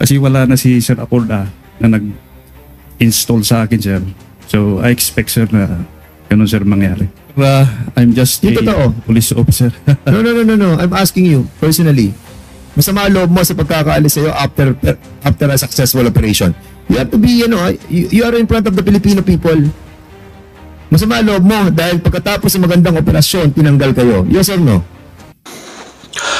Kasi wala na si Sir Acorda na nag-install sa akin, sir. So, I expect, sir, na ganun, sir, mangyari. I'm just Yung totoo. police officer. No. I'm asking you, personally. Masama loob mo sa pagkakaalis sa'yo after a successful operation. You have to be, you are in front of the Filipino people. Masama loob mo dahil pagkatapos ng magandang operasyon, tinanggal kayo. Yes or no?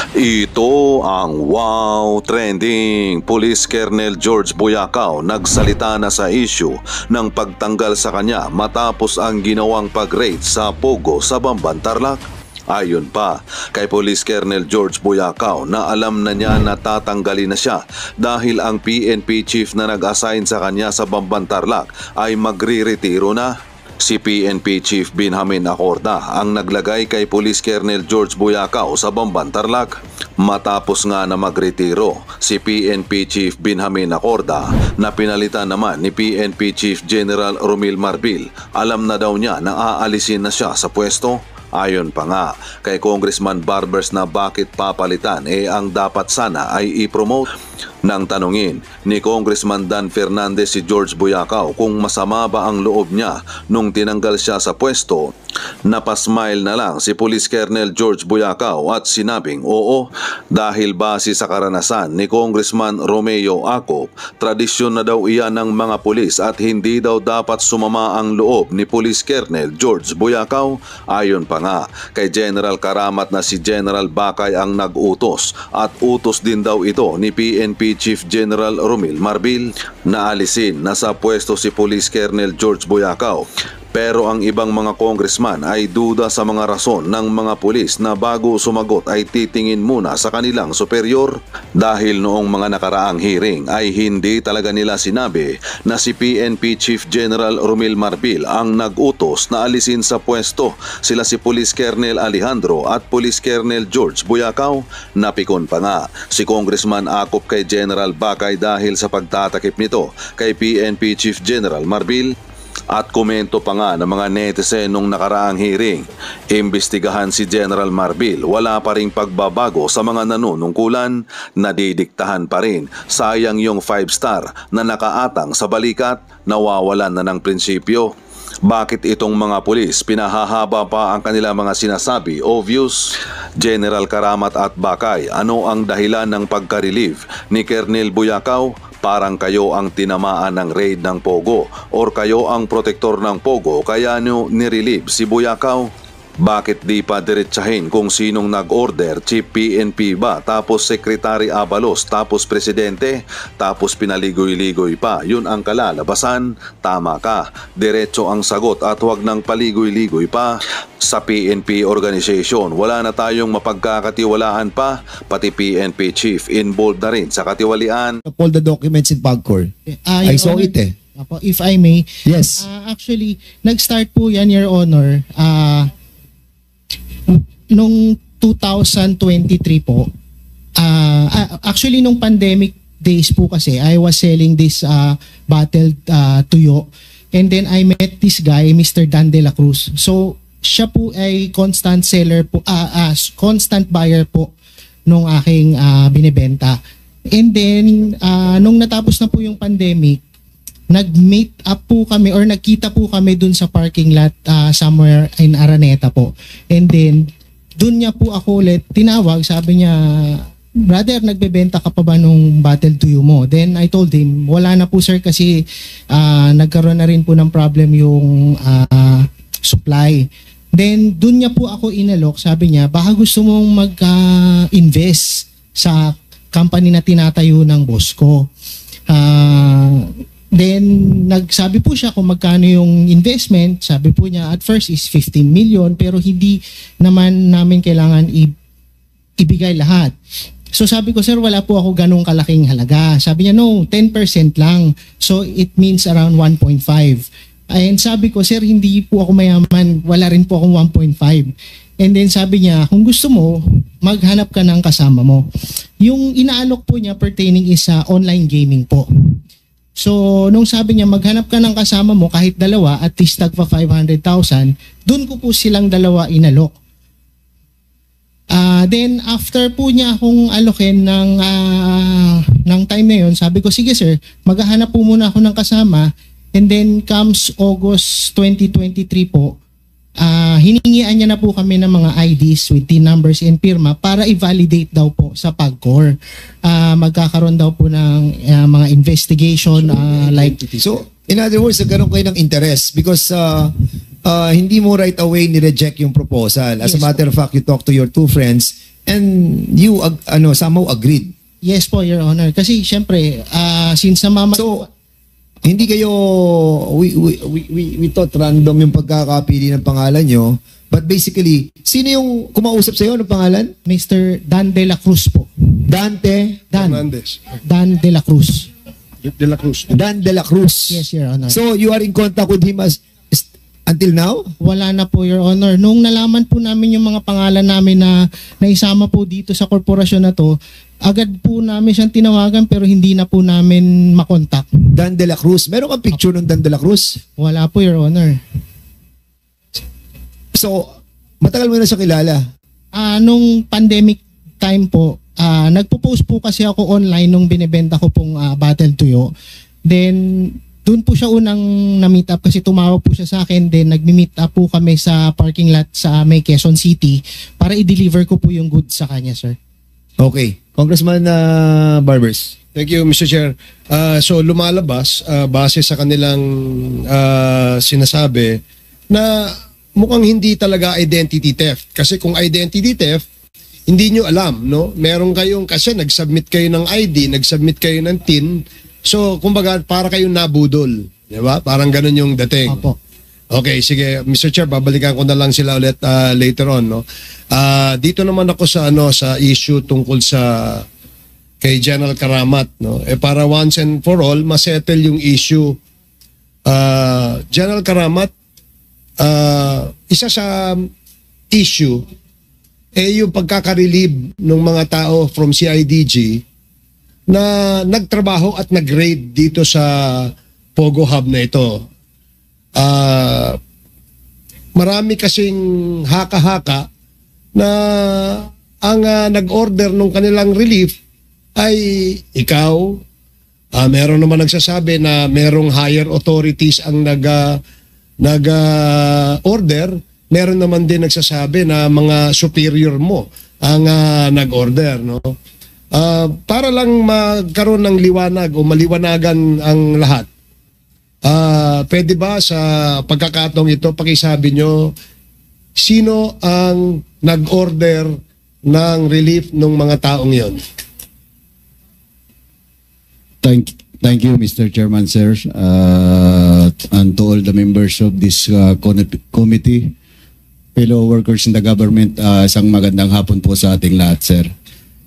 Ito ang wow trending. Police Colonel George Buyacao nagsalita na sa issue ng pagtanggal sa kanya matapos ang ginawang pag-raid sa Pogo sa Bamban, Tarlac. Ayon pa kay Police Colonel George Buyacao na alam na niya na tatanggalin na siya dahil ang PNP chief na nag-assign sa kanya sa Bamban, Tarlac ay magre-retiro na. Si PNP Chief Benjamin Acorda ang naglagay kay Police Colonel George Buyacao sa Bamban, Tarlac. Matapos nga na magretiro si PNP Chief Benjamin Acorda na pinalitan naman ni PNP Chief General Romil Marbil, alam na daw niya na aalisin na siya sa pwesto. Ayon pa nga kay Congressman Barbers na bakit papalitan ang dapat sana ay i-promote. Nang tanungin ni Congressman Dan Fernandez si George Buyacao kung masama ba ang loob niya nung tinanggal siya sa pwesto, napasmile na lang si Police Colonel George Buyacao at sinabing oo dahil base sa karanasan ni Congressman Romeo Acop, tradisyon na daw iyan ng mga pulis at hindi daw dapat sumama ang loob ni Police Colonel George Buyacao. Ayon pa nga kay General Karamat na si General Bakay ang nag-utos at utos din daw ito ni PNP Chief General Romil Marbil na alisin na sa pwesto si Police Colonel George Buyacao. Pero ang ibang mga congressman ay duda sa mga rason ng mga pulis na bago sumagot ay titingin muna sa kanilang superior dahil noong mga nakaraang hearing ay hindi talaga nila sinabi na si PNP Chief General Romil Marbil ang nag-utos na alisin sa pwesto sila si Police Colonel Alejandro at Police Colonel George Buyacao. Napikon pa nga si Congressman Acop kay General Bakay dahil sa pagtatakip nito kay PNP Chief General Marbil. At komento pa nga ng mga netizen nung nakaraang hearing, imbestigahan si General Marbil, wala pa ring pagbabago sa mga nanunungkulan, nadidiktahan pa rin. Sayang yung 5-star na nakaatang sa balikat, nawawalan na ng prinsipyo. Bakit itong mga pulis pinahahaba pa ang kanilang mga sinasabi o views? General Karamat at Bakay, ano ang dahilan ng pagka-relieve ni Colonel Buyacao? Parang kayo ang tinamaan ng raid ng Pogo or kayo ang protektor ng Pogo kaya nyo nirelieve si Buyacao? Bakit di pa diretsahin kung sinong nag-order, Chief PNP ba, tapos Secretary Abalos, tapos Presidente, tapos pinaligoy-ligoy pa? Yun ang kalalabasan. Tama ka, diretso ang sagot at huwag nang paligoy-ligoy pa. Sa PNP organization, wala na tayong mapagkakatiwalaan pa, pati PNP Chief involved na rin sa katiwalian. All the documents in PAGCOR. I saw it eh. If I may. Yes. Actually, nag-start po yan, Your Honor, nung 2023 po. Actually, nung pandemic days po kasi, I was selling this bottled tuyo. And then I met this guy, Mr. Dan De La Cruz. So, siya po ay constant seller po, constant buyer po nung aking binibenta. And then, nung natapos na po yung pandemic, nag-meet up po kami or nagkita po kami dun sa parking lot somewhere in Araneta po. And then, dun niya po ako ulit tinawag, sabi niya, brother, nagbebenta ka pa ba nung bottled tuyo mo? Then I told him, wala na po sir kasi nagkaroon na rin po ng problem yung supply. Then dun niya po ako inalok, sabi niya, baka gusto mong mag-invest sa company na tinatayo ng boss ko. Then nagsabi po siya kung magkano yung investment. Sabi po niya at first is 15 million pero hindi naman namin kailangan ibigay lahat. So sabi ko, sir, wala po ako ganong kalaking halaga. Sabi niya, no, 10% lang. So it means around 1.5. And sabi ko, sir, hindi po ako mayaman. Wala rin po akong 1.5. And then sabi niya, kung gusto mo, maghanap ka ng kasama mo. Yung inaalok po niya pertaining is online gaming po. So, nung sabi niya, maghanap ka ng kasama mo kahit dalawa, at least tagpa 500,000, dun ko po silang dalawa inalok. Then after po niya akong alokin ng time na yun, sabi ko, sige sir, maghahanap po muna ako ng kasama. And then comes August 2023 po, hiningian niya na po kami ng mga IDs with TIN numbers and pirma para i-validate daw po sa PAGCOR. Magkakaroon daw po ng mga investigation like... So, in other words, nagkaroon kayo ng interest because hindi mo right away ni-reject yung proposal. As a Yes, matter of fact, you talk to your two friends and you somehow agreed. Yes po, Your Honor. Kasi syempre, since na mama... So, hindi kayo, we thought random yung pagkakapili ng pangalan nyo, but basically, sino yung kumausap sa'yo ng pangalan? Mr. Dan De La Cruz po. Dante? Fernandez. Dan De La Cruz. De La Cruz. Dan De La Cruz. Yes, Your Honor. So, you are in contact with him until now? Wala na po, Your Honor. Nung nalaman po namin yung mga pangalan namin na naisama po dito sa korporasyon na to, agad po namin siyang tinawagan pero hindi na po namin makontak. Dan De La Cruz. Meron kang picture ng Dan De La Cruz? Wala po, Your Honor. So, matagal mo na siya kilala? Nung pandemic time po, nagpo-post po kasi ako online nung binebenta ko pong Battle Tuyo. Then, doon po siya unang na-meet up kasi tumawag po siya sa akin. Then, nagmi-meet up po kami sa parking lot sa may Quezon City para i-deliver ko po yung goods sa kanya, sir. Okay. Congressman Barbers. Thank you, Mr. Chair. So lumalabas, base sa kanilang sinasabi, na mukhang hindi talaga identity theft. Kasi kung identity theft, hindi nyo alam, no? Meron kayong, kasi nag-submit kayo ng ID, nag-submit kayo ng TIN, so kumbaga para kayong nabudol. Di ba? Parang ganun yung dating. Opo. Okay, sige, Mr. Chair, babalikan ko na lang sila ulit later on, no. Dito naman ako sa sa issue tungkol sa kay General Karamat, no. Para once and for all masettle yung issue. General Karamat, isa sa issue yung pagkaka-relieve ng mga tao from CIDG na nagtrabaho at nag-raid dito sa Pogo Hub na ito. Marami kasing haka-haka na ang nag-order ng kanilang relief ay ikaw. Meron naman nagsasabi na merong higher authorities ang nag-order. Meron naman din nagsasabi na mga superior mo ang nag-order, no? Para lang magkaroon ng liwanag o maliwanagan ang lahat. Pwede ba sa pagkakataong ito pakisabi nyo sino ang nag-order ng relief ng mga taong yon? Thank you, Mr. Chairman, sir, and to all the members of this committee, fellow workers in the government. Isang magandang hapon po sa ating lahat, sir.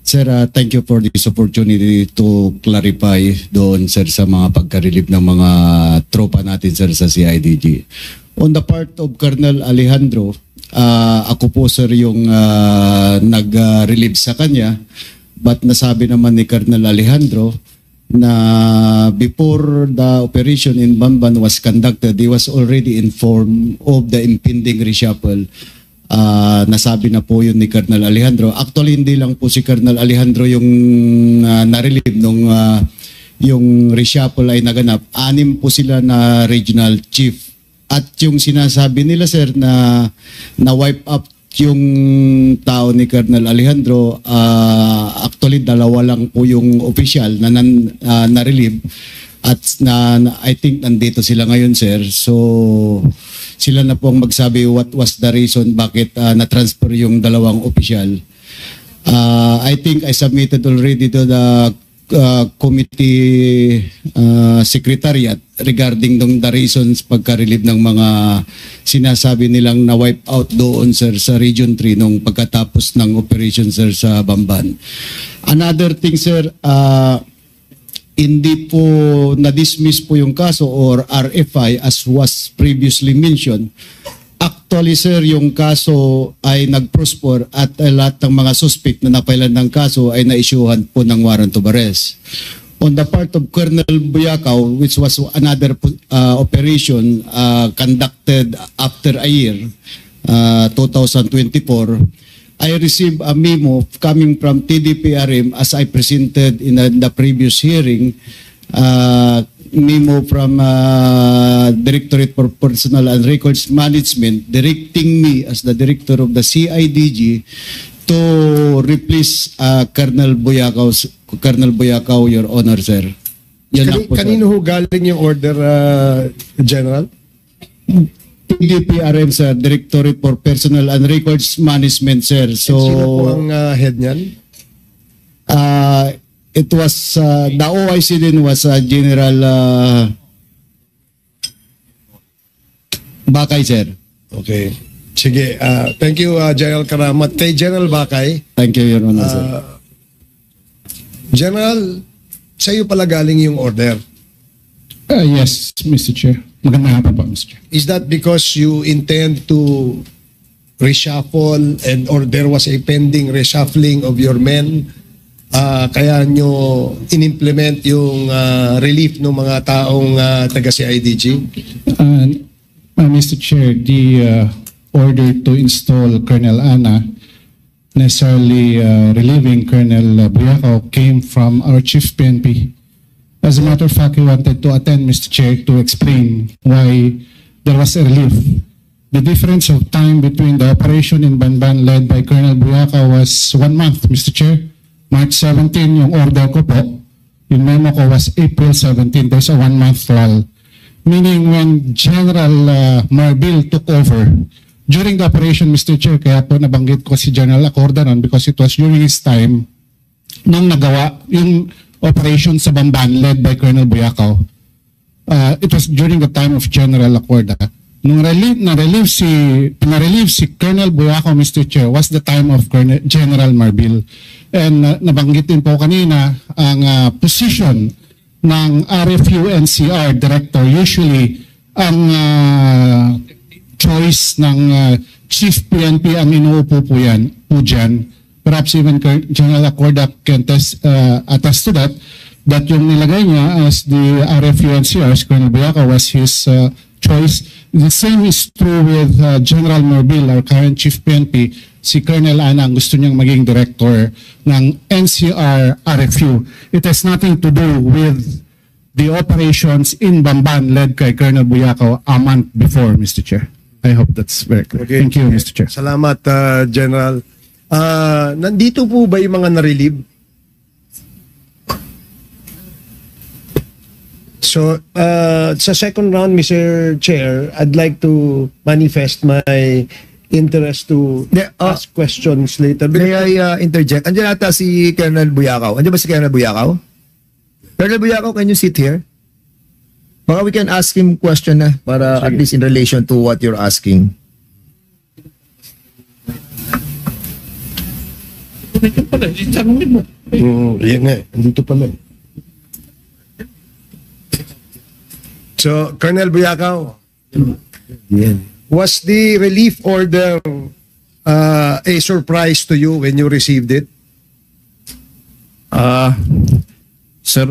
Sir, thank you for this opportunity to clarify doon, sir, sa mga pagka-relieve ng mga tropa natin, sir, sa CIDG. On the part of Colonel Alejandro, ako po, sir, yung nag-relieve sa kanya. But nasabi naman ni Colonel Alejandro na before the operation in Bamban was conducted, he was already informed of the impending reshuffle. Nasabi na po yun ni Colonel Alejandro. Actually, hindi lang po si Colonel Alejandro yung na-relieve nung yung reshuffle ay naganap. 6 po sila na regional chief. At yung sinasabi nila, sir, na wipe up yung tao ni Colonel Alejandro, actually 2 lang po yung official na na-relieve. At I think nandito sila ngayon, sir. So sila na po ang magsabi what was the reason bakit na-transfer yung 2 opisyal. I think I submitted already to the committee secretariat regarding the reasons pagka-relieve ng mga sinasabi nilang na-wipe out doon, sir, sa Region 3 nung pagkatapos ng operation, sir, sa Bamban. Another thing, sir, hindi po na-dismiss po yung kaso or RFI as was previously mentioned. Actually, sir, yung kaso ay nag-prosper at lahat ng mga suspect na napailan ng kaso ay na-issuehan po ng warrant of arrest. On the part of Colonel Buyakaw, which was another operation conducted after a year, 2024, I received a memo coming from TDPRM as I presented in the previous hearing, memo from Directorate for Personnel and Records Management directing me as the director of the CIDG to replace Colonel Boyacao, Your Honor, sir. Yan lang po, sir. Kanino ho galing yung order, General? TDPRM, sir, Directorate for Personnel and Records Management, sir. So, Sino po ang head niyan? it was, the OIC din was General Bakay, sir. Okay. Sige, thank you, General Karamat. Kay General Bakay, Thank you, Your Honor, sir. General, sa iyo pala galing yung order. Yes, Mr. Chair. Magandang hapon po, Mr. Chair. Is that because you intend to reshuffle or there was a pending reshuffling of your men? Kaya nyo in-implement yung relief ng mga taong taga-CIDG? Mr. Chair, the order to install Colonel Ana, necessarily relieving Colonel Boyacao, came from our Chief PNP. As a matter of fact, we wanted to attend, Mr. Chair, to explain why there was a relief. The difference of time between the operation in Banban led by Colonel Boyacao was 1 month, Mr. Chair. March 17, yung order ko po, yung memo ko was April 17. There's a 1 month lull. Meaning when General Marbil took over, during the operation, Mr. Chair, kaya po nabanggit ko si General Acorda noon because it was during his time nung nagawa yung operation sa Bamban led by Colonel Boyacao. It was during the time of General Acorda. Nung pinarelieve si Colonel Boyacao, Mr. Chair, was the time of General Marbil. And nabanggit din po kanina ang position ng RFU NCR director. Usually, ang choice ng Chief PNP ang inuupo po dyan. Perhaps even General Acorda can attest to that yung nilagay niya as the RFU NCR, Colonel Boyacao, was his choice. The same is true with General Marbil, our current Chief PNP. Si Colonel Ana ang gusto niyang maging director ng NCR RFU. It has nothing to do with the operations in Bamban led kay Colonel Boyacao a month before, Mr. Chair. I hope that's very clear. Okay. Thank you, Mr. Chair. Salamat, General. Nandito po ba yung mga na-relieve? So, sa second round, Mr. Chair, I'd like to manifest my interest to ask questions later. May I interject? Andiyan ata si Colonel Boyacao. Andiyan ba si Colonel Boyacao? Colonel Boyacao, can you sit here? Baka we can ask him question na para at least in relation to what you're asking. Yan nga, andito pala. So, Colonel Boyacao, Yan. was the relief order a surprise to you when you received it? Sir,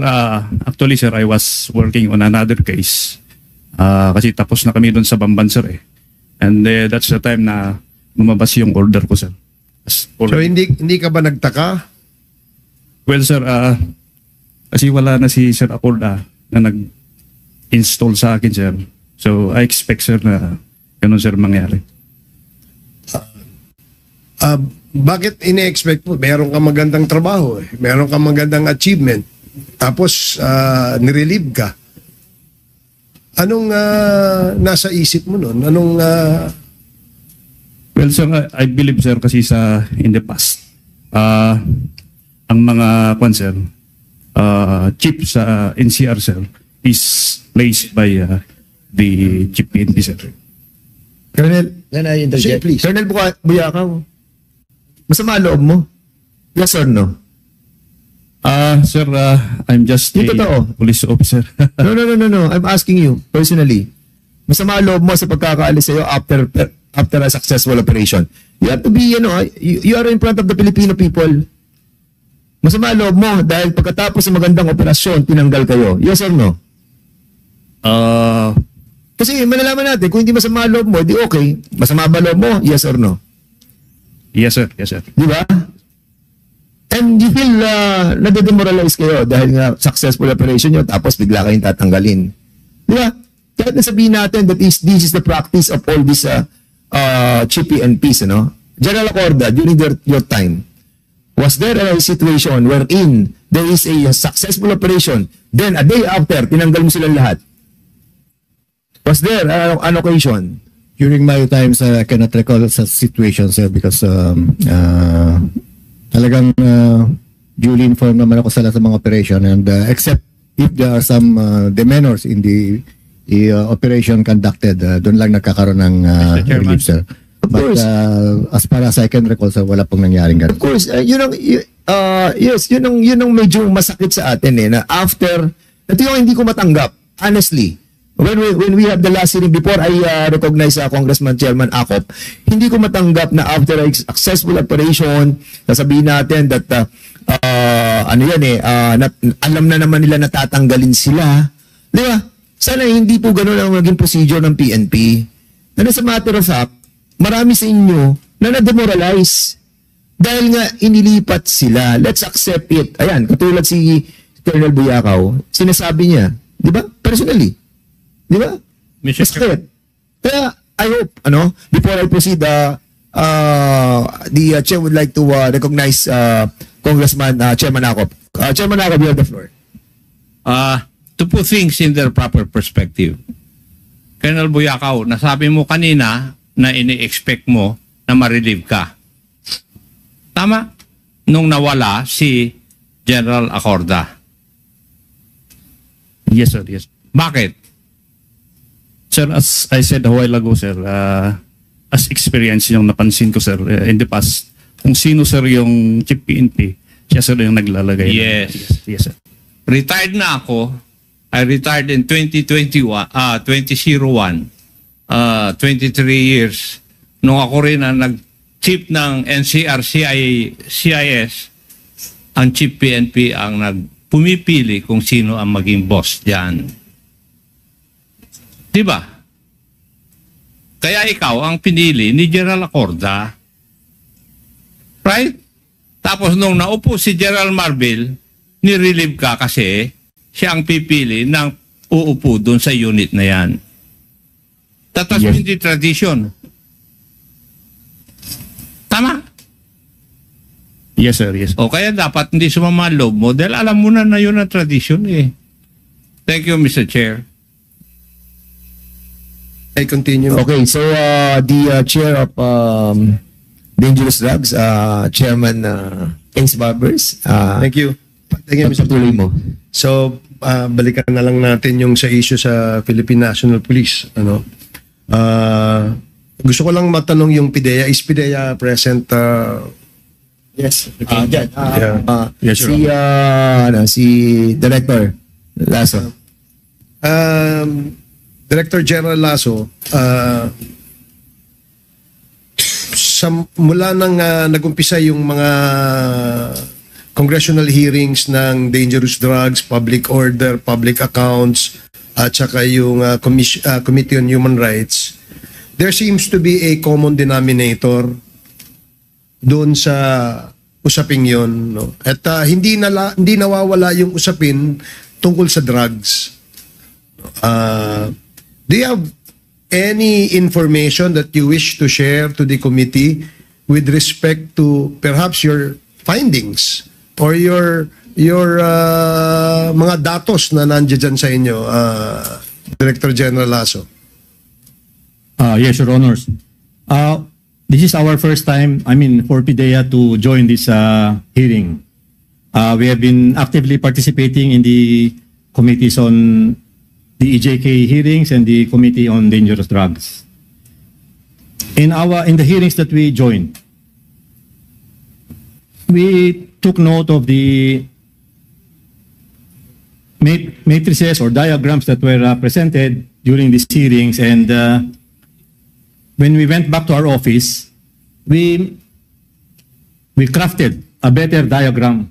actually sir, I was working on another case. Kasi tapos na kami doon sa Bamban sir eh. And that's the time na lumabas yung order ko sir. So, hindi ka ba nagtaka? Well sir, kasi wala na si Sir Acorda na nag-install sa akin sir. So I expect sir na ganun sir mangyari. Bakit ine-expect mo? Meron kang magandang trabaho eh. Meron kang magandang achievement. Tapos, nirelieve ka. Anong nasa isip mo nun? Anong... Well sir, I believe sir kasi in the past, ang mga sir, chief sa NCR sir is placed by the Chief PNP sir. Colonel, can I interject? Sige, please. Colonel Boyacao, masama loob mo? Yes or no? Sir, I'm just Yung totoo. a police officer. No. I'm asking you personally. Masama loob mo sa pagkakaalis sa'yo after a successful operation. You have to be, you are in front of the Filipino people. Masama loob mo dahil pagkatapos ng magandang operasyon, tinanggal kayo. Yes or no? Kasi malalaman natin, kung hindi masama loob mo, di okay. Masama ba loob mo? Yes or no? Yes, sir. Yes, sir. Di ba? And you feel nadedemoralize kayo dahil nga successful operation nyo tapos bigla kayong tatanggalin. Di ba? Kahit nasabihin natin that this is the practice of all these chief PNPs, ano? General Acorda, during your time, was there a situation wherein there is a successful operation, then a day after, tinanggal mo silang lahat? Was there an occasion? During my times, I cannot recall such situations, sir, because talagang duly informed naman ako sa lahat ng mga operation, and except if there are some demeanors in the operation conducted, doon lang nagkakaroon ng relief, sir. Of But course. as far as I can recall, sir, wala pong nangyaring ganun. Of course, yun ang medyo masakit sa atin na after, ito yung hindi ko matanggap, honestly. When we have the last hearing before I recognize Congressman Chairman Acop, hindi ko matanggap na after a successful operation, sasabihin natin that alam na naman nila natatanggalin sila. Di ba? Sana hindi po ganun ang maging procedure ng PNP. And as a matter of fact, marami sa inyo na na-demoralize dahil nga inilipat sila. Let's accept it. Ayan, katulad si Colonel Buyakaw, sinasabi niya, di ba? Personally. Di ba? Mr. Kaya, I hope, before I proceed, the chair would like to recognize Congressman Chairman Acop. Chairman Acop, you have the floor. To put things in their proper perspective, Colonel Buyakaw, nasabi mo kanina na ini-expect mo na ma-relieve ka. Tama? Nung nawala si General Acorda. Yes, sir. Yes. Bakit? Sir, as I said a while ago, sir, as experience yung napansin ko, sir, in the past, kung sino, sir, yung chief PNP, siya, sir, yung naglalagay. Yes. Yes, sir. Retired na ako. I retired in 2001, 23 years. Nung ako rin ang nag-chief ng NCR CIS, ang chief PNP ang pumipili kung sino ang maging boss diyan. Diba? Kaya ikaw ang pinili ni General Acorda. Right? Tapos nung naupo si General Marbil, nirelieve ka kasi siya ang pipili ng uupo doon sa unit na yan. That has been the tradition. Tama? Yes, sir. Yes. O kaya dapat hindi sumama ang loob mo dahil alam mo na yun ang tradition eh. Thank you, Mr. Chair. I continue. Okay, so the chair of Dangerous Drugs, Chairman Ace Barbers. Thank you. Thank you, Mr. Patuloy mo. So, balikan na lang natin yung sa issue sa Philippine National Police. Gusto ko lang matanong yung PIDEA. Is PIDEA present? Yes. Yes, Si Director Lasso. Director General Lasso, mula nang nagumpisa yung mga congressional hearings ng dangerous drugs, public order, public accounts, at saka yung Committee on Human Rights, there seems to be a common denominator doon sa usaping yon, no? At hindi nawawala yung usapin tungkol sa drugs. Do you have any information that you wish to share to the committee with respect to perhaps your findings or your mga datos na nandiyan sa inyo, Director General Lasso? Yes, Your Honors. This is our first time, for PIDEA to join this hearing. We have been actively participating in the committees on the EJK hearings and the Committee on Dangerous Drugs. In the hearings that we joined, we took note of the matrices or diagrams that were presented during these hearings, and when we went back to our office, we crafted a better diagram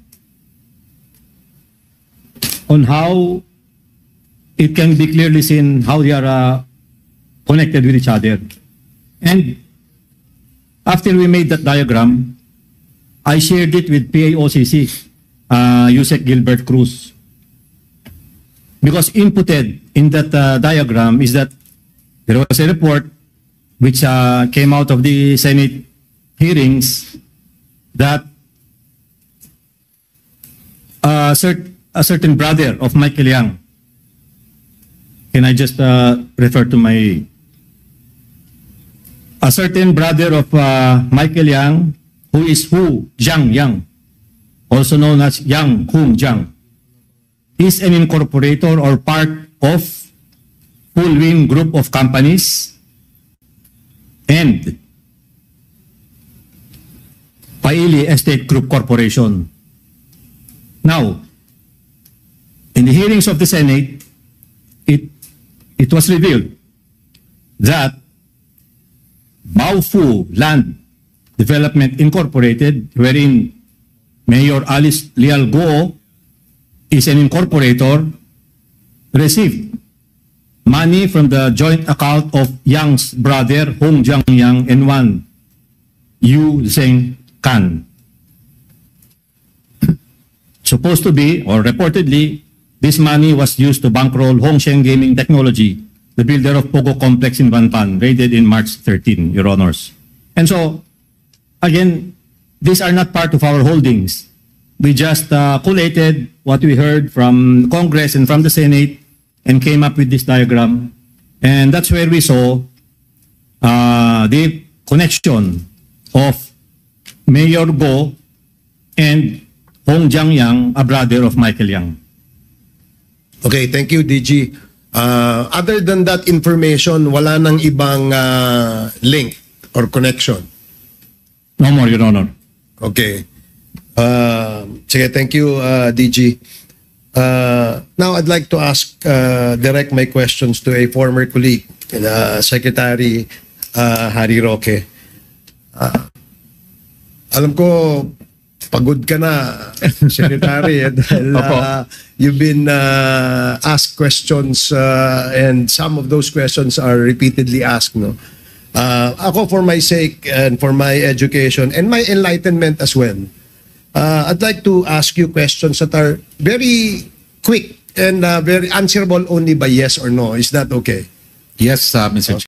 on how it can be clearly seen how they are connected with each other. And after we made that diagram, I shared it with PAOCC, Yusek Gilbert Cruz. Because inputted in that diagram is that there was a report which came out of the Senate hearings that a certain brother of Michael Yang, can I just refer to my... A certain brother of Michael Yang, who is Hu Jiang Yang, also known as Yang Hung Jiang, is an incorporator or part of Fullwin Group of Companies and Paili Estate Group Corporation. Now, in the hearings of the Senate, it was revealed that Baofu Land Development Incorporated, wherein Mayor Alice Leal Go is an incorporator, received money from the joint account of Yang's brother, Hong Jiang Yang, and one Yu Zeng Kan. Supposed to be, or reportedly, this money was used to bankroll Hongsheng Gaming Technology, the builder of Pogo Complex in Banpan, raided in March 13, Your Honors. And so, again, these are not part of our holdings. We just collated what we heard from Congress and from the Senate and came up with this diagram. And that's where we saw the connection of Mayor Go and Hong Jiang Yang, a brother of Michael Yang. Okay, thank you, DG. Other than that information, wala nang ibang link or connection. No more, Your Honor. Okay. Sige, thank you, DG. Now, I'd like to direct my questions to a former colleague, Secretary Harry Roque. Alam ko, pagod ka na, Secretary, dahil you've been asked questions and some of those questions are repeatedly asked. No? Ako, for my sake and for my education and my enlightenment as well, I'd like to ask you questions that are very quick and very answerable only by yes or no. Is that okay? Yes, Mr. Chair.